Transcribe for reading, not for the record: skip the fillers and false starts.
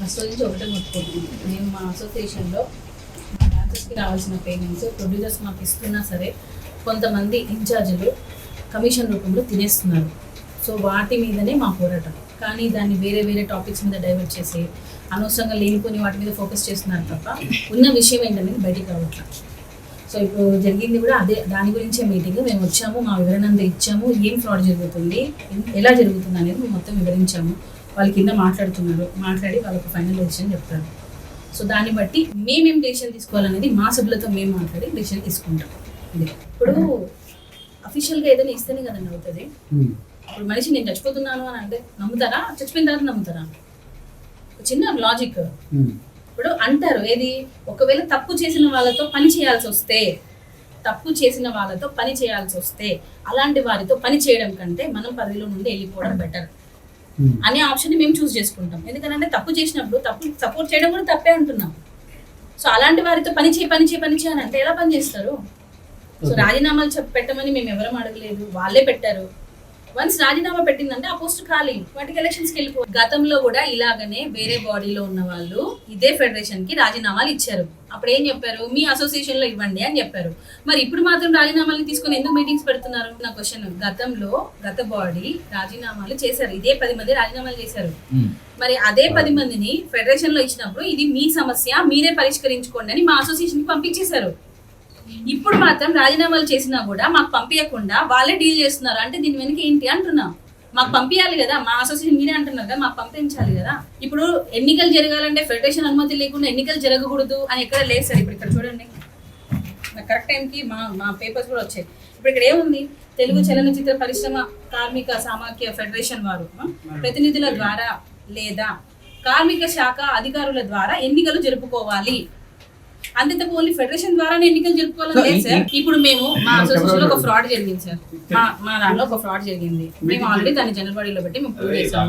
First నుంచి ఒకటే కొట్టుకుంటున్నాం. మేము మా అసోసియేషన్లో డాన్సర్స్కి రావాల్సిన పేమెంట్స్ ప్రొడ్యూసర్స్ మాకు ఇస్తున్నా సరే కొంతమంది ఇన్ఛార్జీలు కమిషన్ రూపంలో తినేస్తున్నారు. సో వాటి మీదనే మా పోరాటం. కానీ దాన్ని వేరే వేరే టాపిక్స్ మీద డైవర్ట్ చేసి అనవసరంగా లేనిపోని వాటి మీద ఫోకస్ చేస్తున్నారు తప్ప ఉన్న విషయం ఏంటనేది బయటికి రావట్లేదు. సో ఇప్పుడు జరిగింది కూడా అదే, దాని గురించే మీటింగ్. మేము వచ్చాము, మా వివరణ అంతా ఇచ్చాము, ఏం ఫ్రాడ్ జరుగుతుంది, ఎలా జరుగుతుంది అనేది మేము మొత్తం వివరించాము. వాళ్ళ కింద మాట్లాడి వాళ్ళకు ఫైనల్ డెసిషన్ చెప్తారు. సో దాన్ని బట్టి మేమేం డెసిషన్ తీసుకోవాలనేది మా సభ్యులతో మేము మాట్లాడి డెసిషన్ తీసుకుంటాం. ఇది ఇప్పుడు అఫీషియల్గా ఏదైనా ఇస్తేనే కదండి అవుతుంది. ఇప్పుడు మనిషి నేను చచ్చిపోతున్నాను అని అంటే నమ్ముతారా? చచ్చిపోయిన తర్వాత నమ్ముతారా? చిన్న లాజిక్. ఇప్పుడు అంటారు ఏది, ఒకవేళ తప్పు చేసిన వాళ్ళతో పని చేయాల్సి వస్తే అలాంటి వారితో పని చేయడం కంటే మనం పదవిలో నుండి వెళ్ళిపోవడం బెటర్ అనే ఆప్షన్ మేము చూస్ చేసుకుంటాం. ఎందుకంటే తప్పు చేసినప్పుడు తప్పు సపోర్ట్ చేయడం కూడా తప్పే అంటున్నాం. సో అలాంటి వారితో పని చేయ అని అంటే ఎలా పని చేస్తారు? సో రాజీనామాలు పెట్టమని మేము ఎవరం అడగలేదు, వాళ్ళే పెట్టారు. వన్స్ రాజీనామా పెట్టిందంటే ఆ పోస్ట్ ఖాళీ, వాటికి ఎలక్షన్స్కి వెళ్ళిపో. గతంలో కూడా ఇలాగనే వేరే బాడీలో ఉన్న వాళ్ళు ఇదే ఫెడరేషన్ కి రాజీనామాలు ఇచ్చారు. అప్పుడు ఏం చెప్పారు? మీ అసోసియేషన్ లో ఇవ్వండి అని చెప్పారు. మరి ఇప్పుడు మాత్రం రాజీనామాలు తీసుకొని ఎందుకు మీటింగ్స్ పెడుతున్నారు? నా క్వశ్చన్. గత బాడీ రాజీనామాలు చేశారు, ఇదే 10 మంది రాజీనామాలు చేశారు. మరి అదే 10 మందిని ఫెడరేషన్ లో ఇచ్చినప్పుడు ఇది మీ సమస్య, మీరే పరిష్కరించుకోండి అని మా అసోసియేషన్ కి పంపించేశారు. ఇప్పుడు మాత్రం రాజీనామాలు చేసినా కూడా మాకు పంపించకుండా వాళ్ళే డీల్ చేస్తున్నారు. అంటే దీని వెనక ఏంటి అంటున్నా? మాకు పంపించాలి కదా, మా అసోసియేషన్ మీరే అంటున్నారు కదా, మాకు పంపించాలి కదా. ఇప్పుడు ఎన్నికలు జరగాలంటే ఫెడరేషన్ అనుమతి లేకుండా ఎన్నికలు జరగకూడదు అని ఎక్కడ లేదు సార్. ఇప్పుడు ఇక్కడ చూడండి, నాకు కరెక్ట్ టైంకి మా పేపర్స్ కూడా వచ్చాయి. ఇప్పుడు ఇక్కడ ఏముంది? తెలుగు చలనచిత్ర పరిశ్రమ కార్మిక సమాఖ్య ఫెడరేషన్ వారు ప్రతినిధుల ద్వారా లేదా కార్మిక శాఖ అధికారుల ద్వారా ఎన్నికలు జరుపుకోవాలి. అంతే తప్ప ఓన్లీ ఫెడరేషన్ ద్వారానే ఎన్నికలు జరుపుకోవాలని లేదు సార్. ఇప్పుడు మేము మా అసోసియేషన్ లో ఒక ఫ్రాడ్ జరిగింది సార్, మా దాంట్లో ఒక ఫ్రాడ్ జరిగింది. మేము ఆల్రెడీ దాన్ని జనరల్ బాడీలో పెట్టి మేము ప్రూవ్ చేసాము.